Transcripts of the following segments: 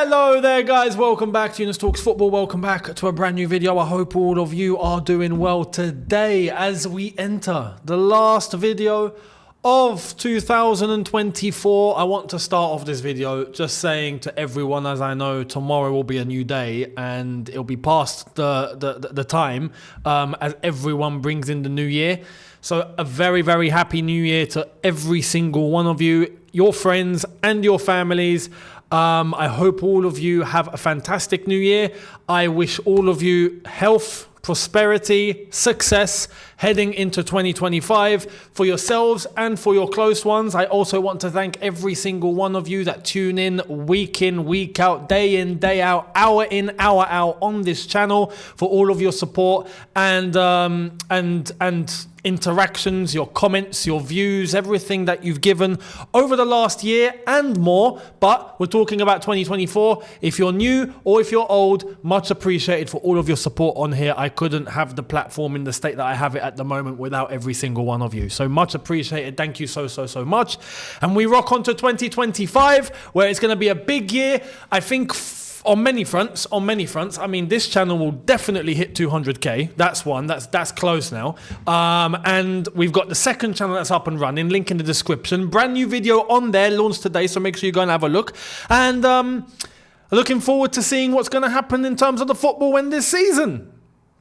Hello there guys, welcome back to Younes Talks Football, welcome back to a brand new video. I hope all of you are doing well today as we enter the last video of 2024. I want to start off this video just saying to everyone, as I know tomorrow will be a new day and it'll be past the time as everyone brings in the new year. So a very, very happy new year to every single one of you, your friends and your families. I hope all of you have a fantastic new year. I wish all of you health, prosperity, success heading into 2025 for yourselves and for your close ones. I also want to thank every single one of you that tune in, week out, day in, day out, hour in, hour out on this channel for all of your support and interactions, your comments, your views, everything that you've given over the last year and more. But we're talking about 2024. If you're new or if you're old, much appreciated for all of your support on here. I couldn't have the platform in the state that I have it at the moment without every single one of you. So much appreciated. Thank you so much. And we rock on to 2025, where it's going to be a big year. I think on many fronts. I mean, this channel will definitely hit 200k. That's one. That's close now. And we've got the second channel that's up and running. Link in the description. Brand new video on there, launched today. So make sure you go and have a look. And looking forward to seeing what's going to happen in terms of the football in this season.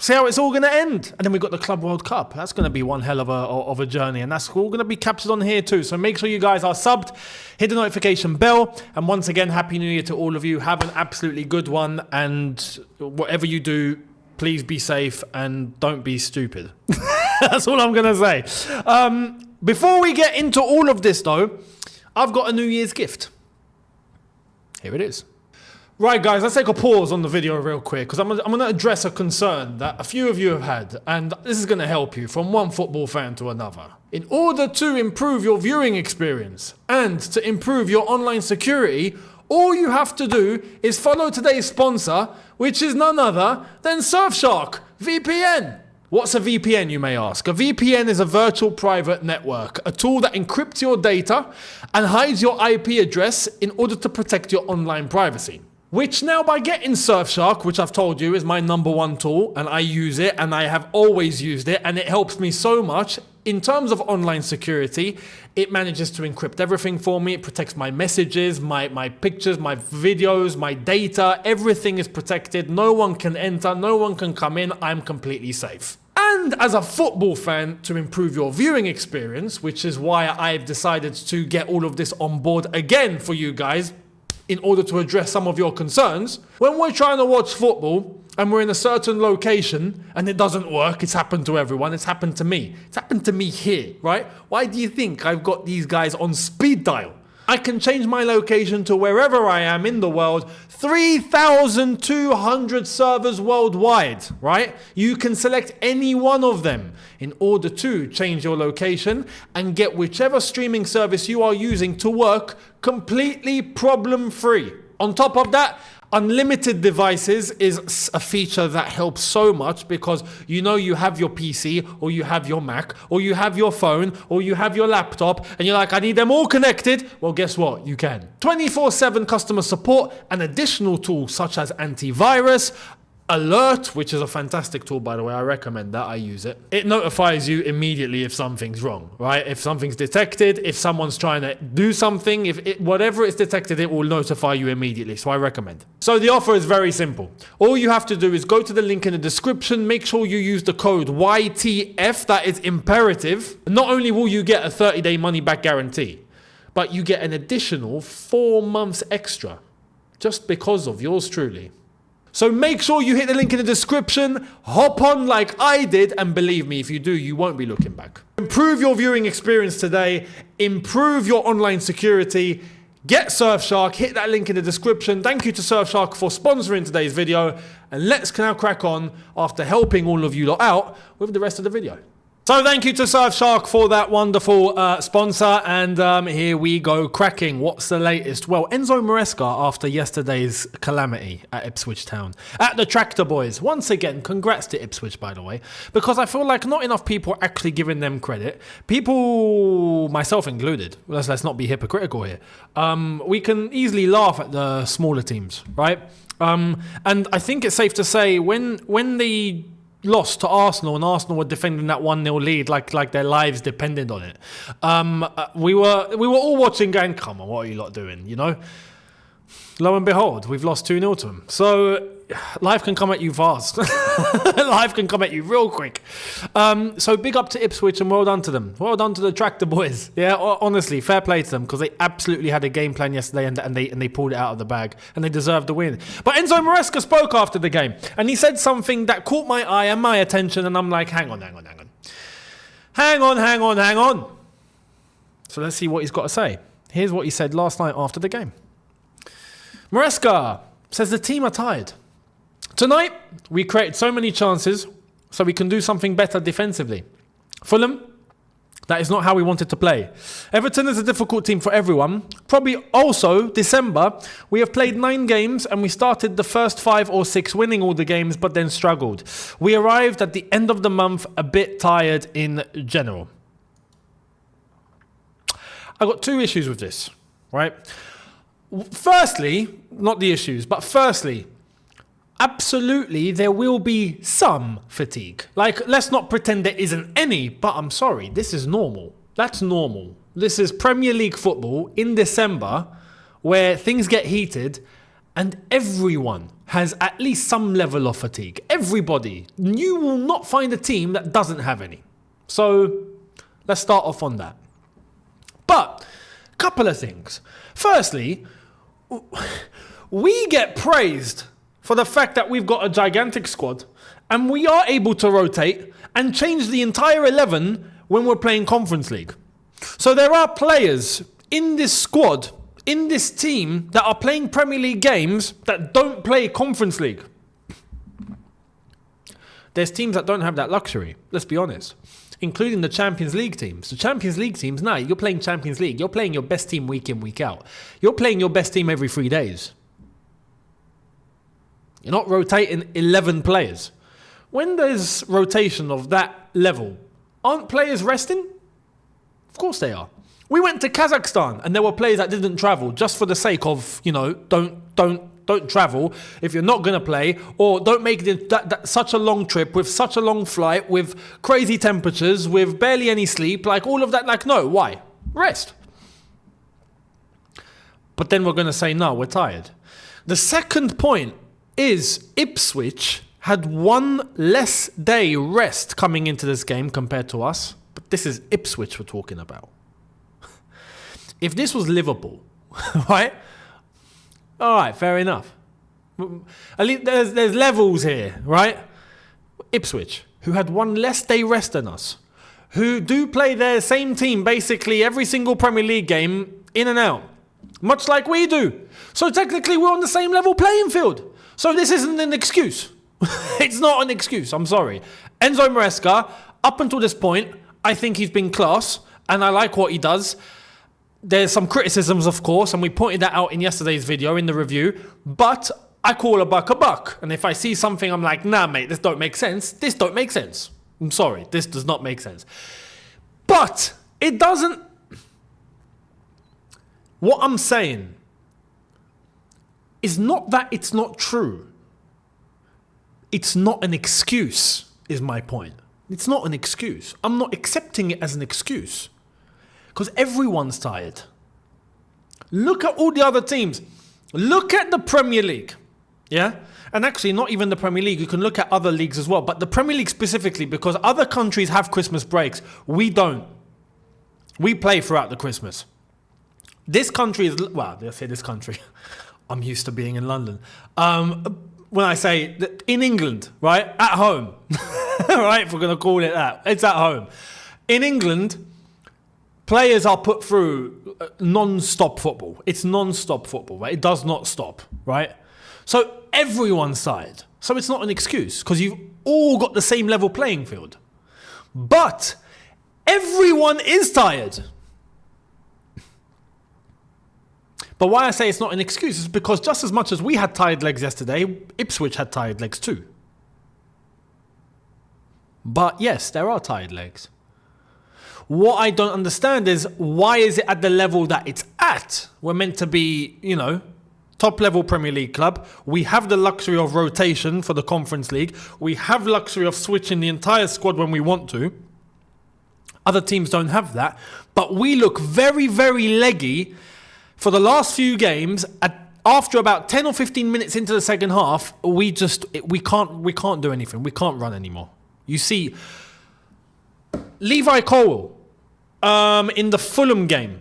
See how it's all going to end. And then we've got the Club World Cup. That's going to be one hell of a journey. And that's all going to be captured on here too. So make sure you guys are subbed. Hit the notification bell. And once again, Happy New Year to all of you. Have an absolutely good one. And whatever you do, please be safe and don't be stupid. That's all I'm going to say. Before we get into all of this though, I've got a New Year's gift. Here it is. Right guys, let's take a pause on the video real quick because I'm going to address a concern that a few of you have had, and this is going to help you from one football fan to another. In order to improve your viewing experience and to improve your online security, all you have to do is follow today's sponsor, which is none other than Surfshark VPN. What's a VPN, you may ask? A VPN is a virtual private network, a tool that encrypts your data and hides your IP address in order to protect your online privacy. Which now, by getting Surfshark, which I've told you is my #1 tool, and I use it and I have always used it, and it helps me so much in terms of online security. It manages to encrypt everything for me. It protects my messages, my pictures, my videos, my data. Everything is protected. No one can enter, no one can come in. I'm completely safe. And as a football fan, to improve your viewing experience, which is why I've decided to get all of this on board again for you guys, in order to address some of your concerns. When we're trying to watch football and we're in a certain location and it doesn't work, it's happened to everyone, it's happened to me. It's happened to me here, right? Why do you think I've got these guys on speed dial? I can change my location to wherever I am in the world, 3,200 servers worldwide, right? You can select any one of them in order to change your location and get whichever streaming service you are using to work completely problem-free. On top of that, unlimited devices is a feature that helps so much because you know you have your PC or you have your Mac or you have your phone or you have your laptop and you're like, I need them all connected. Well, guess what? You can. 24/7 customer support and additional tools such as antivirus, Alert, which is a fantastic tool, by the way. I recommend that. I use it. It notifies you immediately if something's wrong, right? If something's detected, if someone's trying to do something, whatever is detected, it will notify you immediately. So I recommend. So the offer is very simple. All you have to do is go to the link in the description. Make sure you use the code YTF. That is imperative. Not only will you get a 30-day money-back guarantee, but you get an additional 4 months extra just because of yours truly. So make sure you hit the link in the description, hop on like I did, and believe me, if you do, you won't be looking back. Improve your viewing experience today, improve your online security, get Surfshark, hit that link in the description. Thank you to Surfshark for sponsoring today's video, and let's now crack on after helping all of you lot out with the rest of the video. So thank you to Surfshark for that wonderful sponsor. And here we go, cracking. What's the latest? Well, Enzo Moresa, after yesterday's calamity at Ipswich Town, at the Tractor Boys. Once again, congrats to Ipswich, by the way, because I feel like not enough people are actually giving them credit. People, myself included, let's not be hypocritical here. We can easily laugh at the smaller teams, right? And I think it's safe to say when they lost to Arsenal, and Arsenal were defending that 1-0 lead like their lives depended on it. We were all watching going, come on, what are you lot doing, you know? Lo and behold, we've lost 2-0 to them. So life can come at you fast. Life can come at you real quick. So big up to Ipswich and well done to them. Well done to the Tractor Boys. Yeah, honestly, fair play to them because they absolutely had a game plan yesterday and they pulled it out of the bag and they deserved the win. But Enzo Moresa spoke after the game and he said something that caught my eye and my attention, and I'm like, hang on. So let's see what he's got to say. Here's what he said last night after the game. Maresca says the team are tired. Tonight, we created so many chances so we can do something better defensively. Fulham, that is not how we wanted to play. Everton is a difficult team for everyone. Probably also, December, we have played 9 games and we started the first 5 or 6 winning all the games but then struggled. We arrived at the end of the month a bit tired in general. I've got 2 issues with this, right? Firstly, not the issues, but firstly, absolutely there will be some fatigue. Like, let's not pretend there isn't any, but I'm sorry, this is normal. That's normal. This is Premier League football in December where things get heated and everyone has at least some level of fatigue. Everybody. You will not find a team that doesn't have any. So let's start off on that. But a couple of things. Firstly, we get praised for the fact that we've got a gigantic squad and we are able to rotate and change the entire 11 when we're playing Conference League. So there are players in this squad, in this team, that are playing Premier League games that don't play Conference League. There's teams that don't have that luxury, let's be honest, including the Champions League teams. The Champions League teams, now you're playing Champions League. You're playing your best team week in, week out. You're playing your best team every 3 days. You're not rotating 11 players. When there's rotation of that level, aren't players resting? Of course they are. We went to Kazakhstan and there were players that didn't travel just for the sake of, you know, don't travel if you're not going to play, or don't make such a long trip with such a long flight with crazy temperatures, with barely any sleep, like all of that. Like, no, why? Rest. But then we're going to say, no, we're tired. The second point is Ipswich had 1 less day rest coming into this game compared to us. But this is Ipswich we're talking about. If this was Liverpool, right? All right, fair enough. At least there's levels here, right? Ipswich, who had 1 less day rest than us, who do play their same team basically every single Premier League game in and out, much like we do. So technically we're on the same level playing field. So this isn't an excuse. It's not an excuse, I'm sorry. Enzo Moresa, up until this point, I think he's been class and I like what he does. There's some criticisms, of course, and we pointed that out in yesterday's video, in the review, but I call a buck a buck. And if I see something, I'm like, nah, mate, this don't make sense. This don't make sense. I'm sorry, this does not make sense. But it doesn't... What I'm saying is not that it's not true. It's not an excuse, is my point. It's not an excuse. I'm not accepting it as an excuse. Because everyone's tired. Look at all the other teams. Look at the Premier League. Yeah? And actually, not even the Premier League. You can look at other leagues as well. But the Premier League specifically, because other countries have Christmas breaks. We don't. We play throughout the Christmas. This country is... Well, let's say this country. I'm used to being in London. When I say that in England, right? At home. Right? If we're going to call it that. It's at home. In England... Players are put through non-stop football. It's non-stop football, right? It does not stop, right? So everyone's tired. So it's not an excuse because you've all got the same level playing field. But everyone is tired. But why I say it's not an excuse is because just as much as we had tired legs yesterday, Ipswich had tired legs too. But yes, there are tired legs. What I don't understand is why is it at the level that it's at? We're meant to be, top level Premier League club. We have the luxury of rotation for the Conference League. We have luxury of switching the entire squad when we want to. Other teams don't have that. But we look very, very leggy for the last few games. After about 10 or 15 minutes into the second half, we can't do anything. We can't run anymore. You see, Levi Colwill in the Fulham game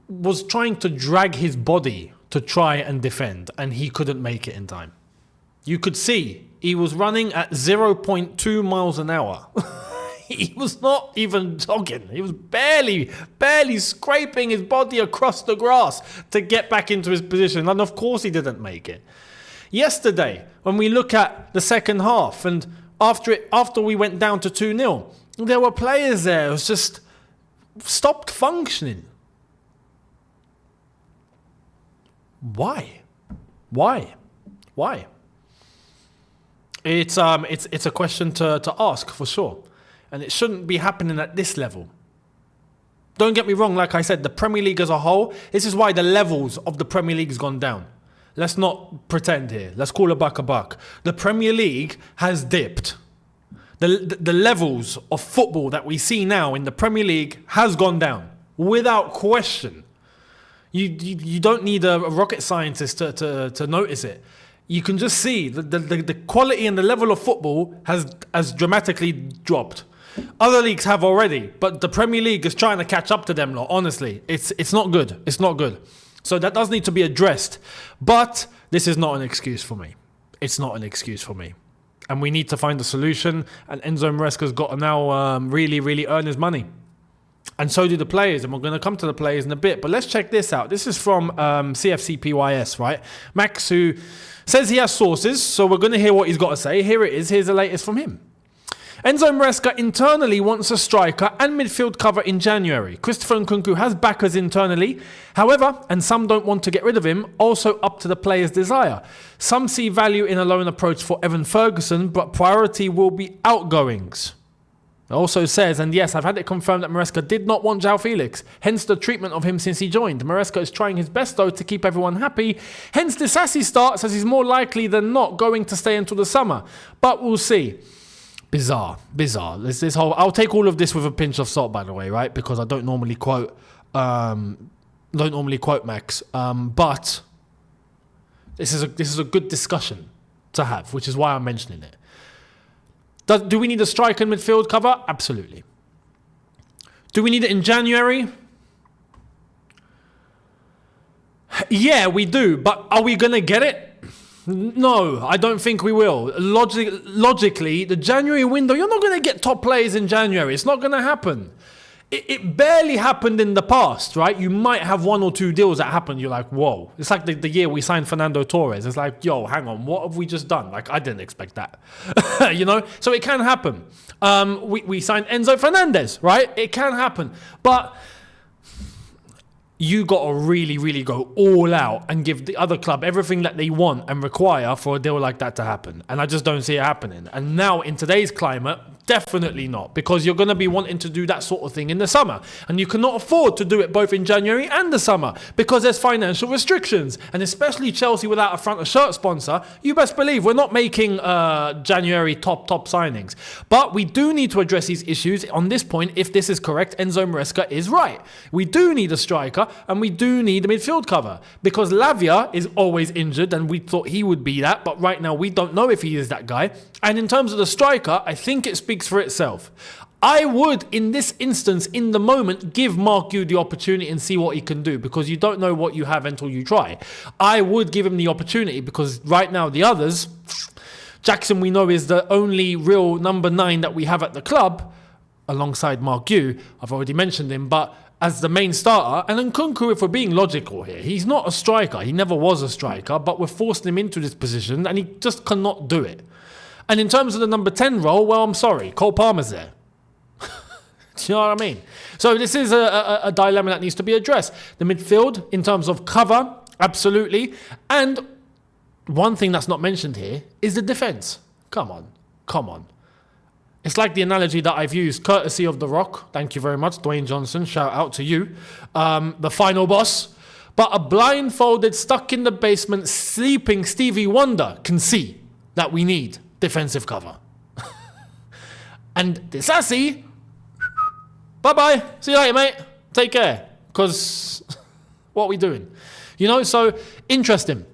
was trying to drag his body to try and defend, and he couldn't make it in time. You could see he was running at 0.2 miles an hour. He was not even jogging. He was barely scraping his body across the grass to get back into his position. And of course he didn't make it. Yesterday, when we look at the second half, and after we went down to 2-0, there were players there who just stopped functioning. Why? It's a question to ask for sure. And it shouldn't be happening at this level. Don't get me wrong, like I said, the Premier League as a whole, this is why the levels of the Premier League has gone down. Let's not pretend here. Let's call a buck a buck. The Premier League has dipped. The levels of football that we see now in the Premier League has gone down, without question. You don't need a rocket scientist to notice it. You can just see the quality and the level of football has dramatically dropped. Other leagues have already, but the Premier League is trying to catch up to them lot. Honestly, it's not good. It's not good. So that does need to be addressed. But this is not an excuse for me. It's not an excuse for me. And we need to find a solution. And Enzo Maresca's got to now really, really earn his money. And so do the players. And we're going to come to the players in a bit. But let's check this out. This is from CFCPYS, right? Max, who says he has sources. So we're going to hear what he's got to say. Here it is. Here's the latest from him. Enzo Maresca internally wants a striker and midfield cover in January. Christopher Nkunku has backers internally. However, and some don't want to get rid of him, also up to the player's desire. Some see value in a loan approach for Evan Ferguson, but priority will be outgoings. It also says, and yes, I've had it confirmed that Maresca did not want João Felix, hence the treatment of him since he joined. Maresca is trying his best though to keep everyone happy, hence the sassy start says he's more likely than not going to stay until the summer. But we'll see. Bizarre. This whole. I'll take all of this with a pinch of salt, by the way, right? Because I don't normally quote Max. But this is a good discussion to have, which is why I'm mentioning it. Do we need a striker and midfield cover? Absolutely. Do we need it in January? Yeah, we do. But are we gonna get it? No, I don't think we will. Logically, the January window, you're not going to get top players in January. It's not going to happen. It barely happened in the past, right? You might have one or two deals that happen. You're like, whoa. It's like the year we signed Fernando Torres. It's like, yo, hang on. What have we just done? Like, I didn't expect that. So it can happen. We signed Enzo Fernandez, right? It can happen. But you got to really, really go all out and give the other club everything that they want and require for a deal like that to happen. And I just don't see it happening. And now in today's climate, definitely not, because you're going to be wanting to do that sort of thing in the summer. And you cannot afford to do it both in January and the summer because there's financial restrictions. And especially Chelsea without a front of shirt sponsor, you best believe we're not making January top signings. But we do need to address these issues on this point. If this is correct, Enzo Maresca is right. We do need a striker and we do need a midfield cover because Lavia is always injured and we thought he would be that. But right now we don't know if he is that guy. And in terms of the striker, I think it speaks for itself. I would, in this instance, in the moment, give Mark Gu the opportunity and see what he can do because you don't know what you have until you try. I would give him the opportunity because right now the others, Jackson we know is the only real number 9 that we have at the club alongside Mark Gu. I've already mentioned him, but as the main starter, and Nkunku, if we're being logical here, he's not a striker. He never was a striker, but we're forcing him into this position and he just cannot do it. And in terms of the number 10 role, well, I'm sorry, Cole Palmer's there. Do you know what I mean? So this is a dilemma that needs to be addressed. The midfield, in terms of cover, absolutely. And one thing that's not mentioned here is the defence. Come on. It's like the analogy that I've used, courtesy of The Rock. Thank you very much, Dwayne Johnson. Shout out to you. The final boss. But a blindfolded, stuck in the basement, sleeping Stevie Wonder can see that we need defensive cover. And Disasi, bye-bye. See you later, mate. Take care. Because what are we doing? You know, so interesting.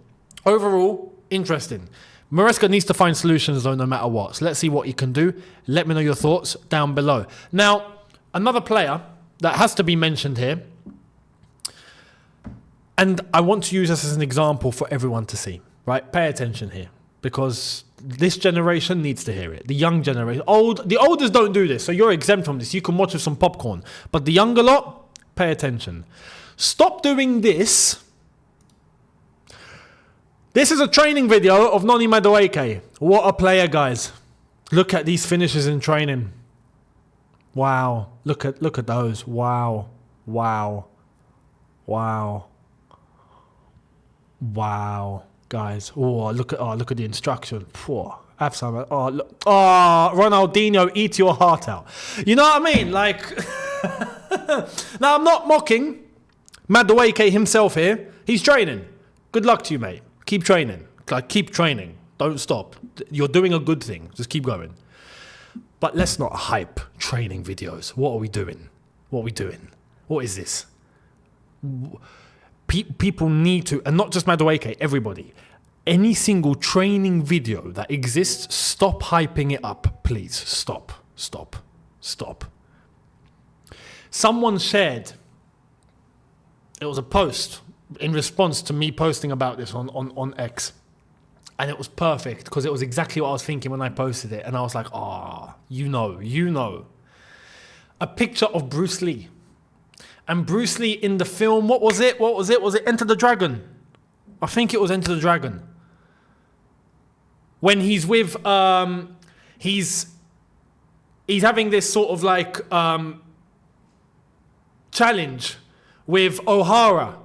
Overall, interesting. Maresca needs to find solutions, though, no matter what. So let's see what he can do. Let me know your thoughts down below. Now, another player that has to be mentioned here, and I want to use this as an example for everyone to see, right? Pay attention here, because this generation needs to hear it. The young generation. The olders don't do this, so you're exempt from this. You can watch with some popcorn. But the younger lot, pay attention. Stop doing this. This is a training video of Noni Madueke. What a player, guys. Look at these finishes in training. Wow. Look at those. Wow. Guys. Look at the instruction. Have some. Look. Ronaldinho, eat your heart out. You know what I mean? Like, now I'm not mocking Madueke himself here. He's training. Good luck to you, mate. Keep training. Keep training. Don't stop. You're doing a good thing. Just keep going. But let's not hype training videos. What are we doing? What is this? People need to, and not just Madueke, everybody. Any single training video that exists, stop hyping it up, please. Stop. Someone shared, it was a post in response to me posting about this on X. And it was perfect because it was exactly what I was thinking when I posted it. And I was like, you know. A picture of Bruce Lee. And Bruce Lee in the film, what was it? Was it Enter the Dragon? I think it was Enter the Dragon. When he's with, he's having this sort of like challenge with O'Hara.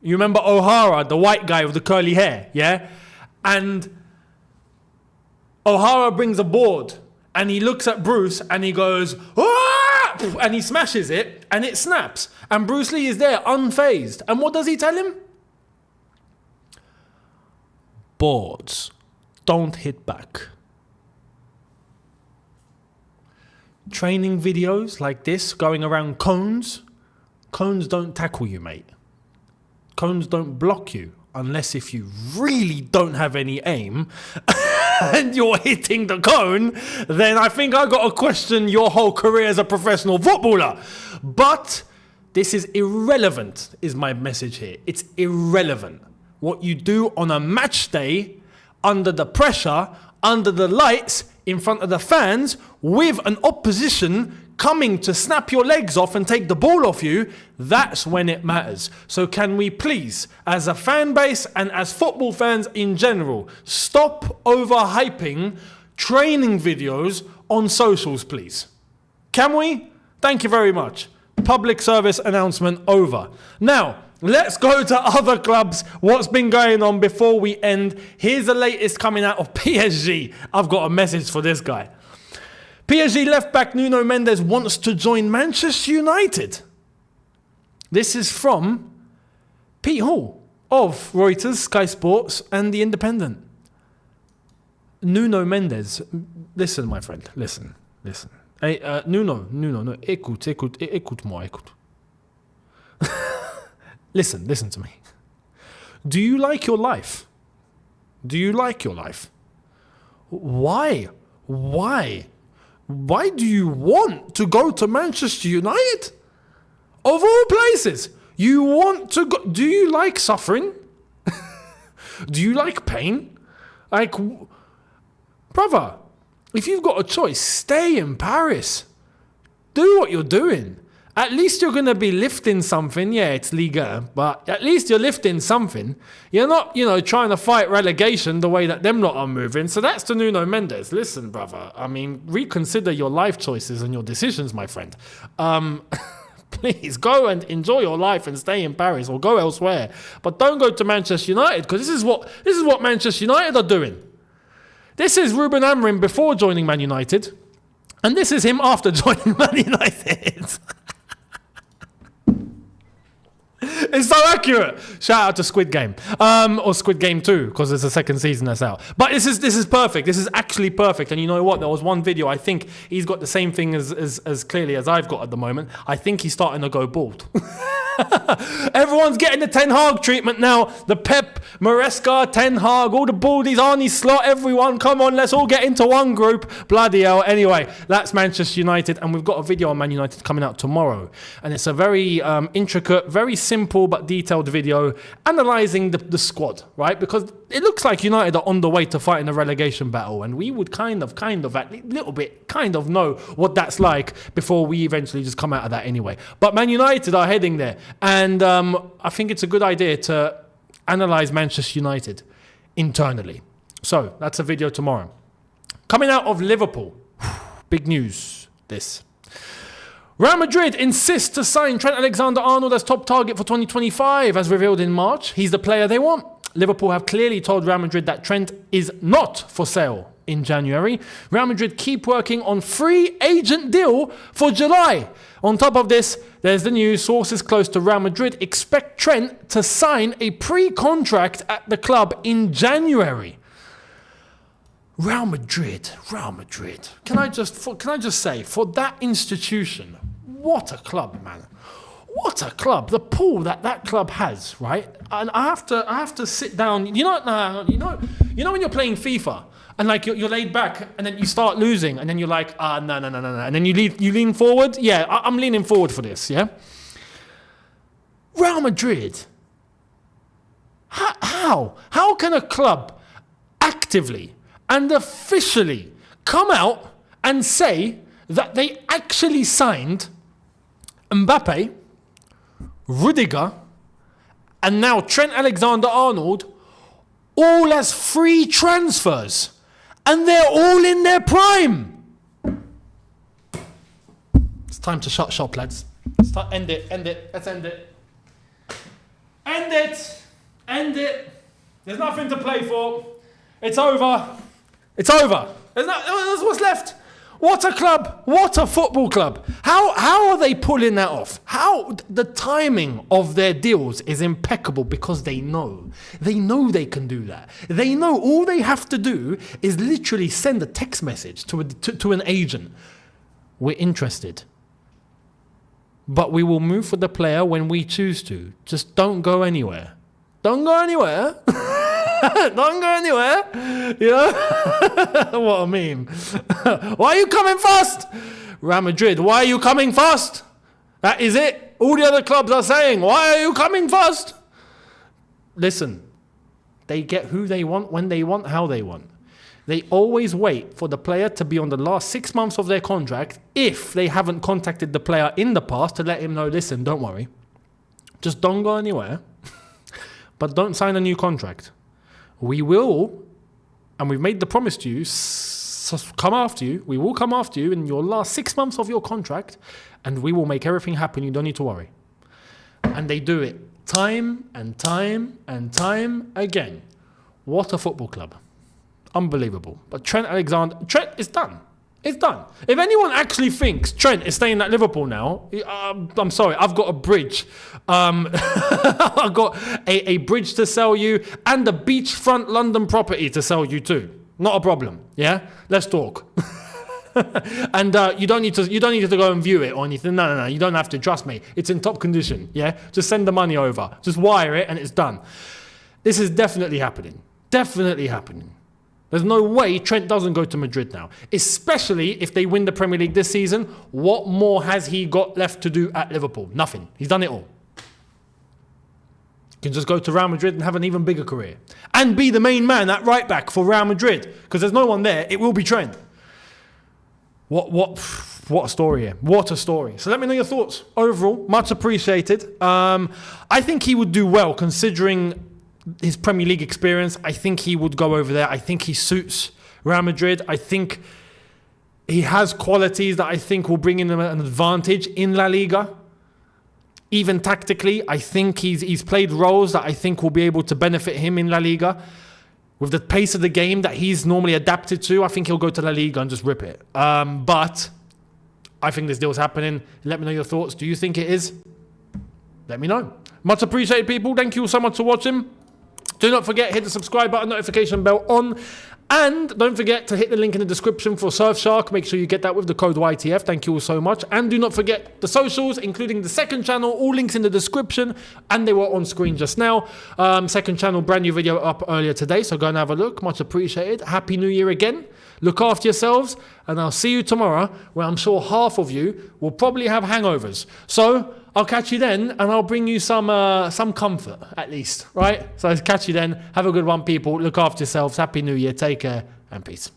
You remember O'Hara, the white guy with the curly hair, yeah? And O'Hara brings a board and he looks at Bruce and he goes, "Ah!" and he smashes it and it snaps. And Bruce Lee is there unfazed. And what does he tell him? Boards don't hit back. Training videos like this going around cones don't tackle you, mate. Cones don't block you unless if you really don't have any aim and you're hitting the cone, then I think I got to question your whole career as a professional footballer. But this is irrelevant, is my message here. It's irrelevant. What you do on a match day, under the pressure, under the lights, in front of the fans, with an opposition coming to snap your legs off and take the ball off you, that's when it matters. So can we please, as a fan base and as football fans in general, stop overhyping training videos on socials, please? Can we? Thank you very much. Public service announcement over. Now, let's go to other clubs. What's been going on before we end? Here's the latest coming out of PSG. I've got a message for this guy. PSG left-back Nuno Mendes wants to join Manchester United. This is from Pete Hall of Reuters, Sky Sports and The Independent. Nuno Mendes, listen, my friend, listen. Hey, Nuno, no, écoute-moi. Listen to me. Do you like your life? Why? Why do you want to go to Manchester United? Of all places, you want to go. Do you like suffering? Do you like pain? Like, brother, if you've got a choice, stay in Paris. Do what you're doing. at least you're going to be lifting something. Yeah, it's Liga, but at least you're lifting something. You're not, trying to fight relegation the way that them lot are moving. So that's to Nuno Mendes. Listen, brother, I mean, reconsider your life choices and your decisions, my friend. Please go and enjoy your life and stay in Paris or go elsewhere. But don't go to Manchester United, because this is what Manchester United are doing. This is Ruben Amorim before joining Man United, and this is him after joining Man United. It's so accurate. Shout out to Squid Game, or Squid Game 2, because there's a second season that's out. But this is perfect. This is actually perfect. And you know what? There was one video. I think he's got the same thing as clearly as I've got at the moment. I think he's starting to go bald. Everyone's getting the Ten Hag treatment now. The Pep, Maresca, Ten Hag, all the baldies, Arnie Slot, everyone. Come on, let's all get into one group. Bloody hell. Anyway, that's Manchester United, and we've got a video on Man United coming out tomorrow. And it's a very intricate, very simple but detailed video analysing the squad, right? Because it looks like United are on the way to fighting a relegation battle, and we would kind of at a little bit know what that's like before we eventually just come out of that anyway. But Man United are heading there. And I think it's a good idea to analyse Manchester United internally. So that's a video tomorrow. Coming out of Liverpool, big news this. Real Madrid insists to sign Trent Alexander-Arnold as top target for 2025, as revealed in March. He's the player they want. Liverpool have clearly told Real Madrid that Trent is not for sale in January. Real Madrid keep working on free agent deal for July. On top of this, there's the news. Sources close to Real Madrid expect Trent to sign a pre-contract at the club in January. Real Madrid. Can I just say, for that institution, what a club, man. What a club. The pool that club has, right? And I have to sit down. You know when you're playing FIFA and like you're laid back and then you start losing and then you're like, no. And then you lean forward. Yeah, I'm leaning forward for this, yeah? Real Madrid. How can a club actively and officially come out and say that they actually signed Mbappe, Rudiger, and now Trent Alexander-Arnold all as free transfers, and they're all in their prime? It's time to shut shop, lads. End it. Let's end it. End it. There's nothing to play for. It's over. There's what's left. What a club. What a football club. How are they pulling that off? How the timing of their deals is impeccable, because they know they can do that. They know all they have to do is literally send a text message to an agent. We're interested, but we will move for the player when we choose to. Just don't go anywhere. Don't go anywhere. Don't go anywhere. You know what I mean? Why are you coming fast? Real Madrid, why are you coming fast? That is it. All the other clubs are saying, why are you coming fast? Listen, they get who they want, when they want, how they want. They always wait for the player to be on the last 6 months of their contract, if they haven't contacted the player in the past to let him know, listen, don't worry. Just don't go anywhere, but don't sign a new contract. We will, and we've made the promise to you, come after you. We will come after you in your last 6 months of your contract, and we will make everything happen. You don't need to worry. And they do it time and time and time again. What a football club. Unbelievable. But Trent is done. It's done. If anyone actually thinks Trent is staying at Liverpool now, I'm sorry, I've got a bridge. I've got a bridge to sell you and a beachfront London property to sell you too. Not a problem. Yeah? Let's talk. And you don't need to go and view it or anything. No. You don't have to. Trust me. It's in top condition. Yeah? Just send the money over. Just wire it and it's done. This is definitely happening. Definitely happening. There's no way Trent doesn't go to Madrid now, especially if they win the Premier League this season. What more has he got left to do at Liverpool? Nothing. He's done it all. He can just go to Real Madrid and have an even bigger career and be the main man at right back for Real Madrid, because there's no one there. It will be Trent. What What a story here. What a story. So let me know your thoughts. Overall, much appreciated. I think he would do well considering his Premier League experience. I think he would go over there. I think he suits Real Madrid. I think he has qualities that I think will bring him an advantage in La Liga. Even tactically, I think he's played roles that I think will be able to benefit him in La Liga. With the pace of the game that he's normally adapted to, I think he'll go to La Liga and just rip it. But I think this deal's happening. Let me know your thoughts. Do you think it is? Let me know. Much appreciated, people. Thank you so much for watching. Do not forget, hit the subscribe button, notification bell on. And don't forget to hit the link in the description for Surfshark. Make sure you get that with the code YTF. Thank you all so much. And do not forget the socials, including the second channel. All links in the description. And they were on screen just now. Second channel, brand new video up earlier today. So go and have a look. Much appreciated. Happy New Year again. Look after yourselves. And I'll see you tomorrow, where I'm sure half of you will probably have hangovers. So I'll catch you then, and I'll bring you some comfort, at least, right? So I'll catch you then. Have a good one, people. Look after yourselves. Happy New Year. Take care, and peace.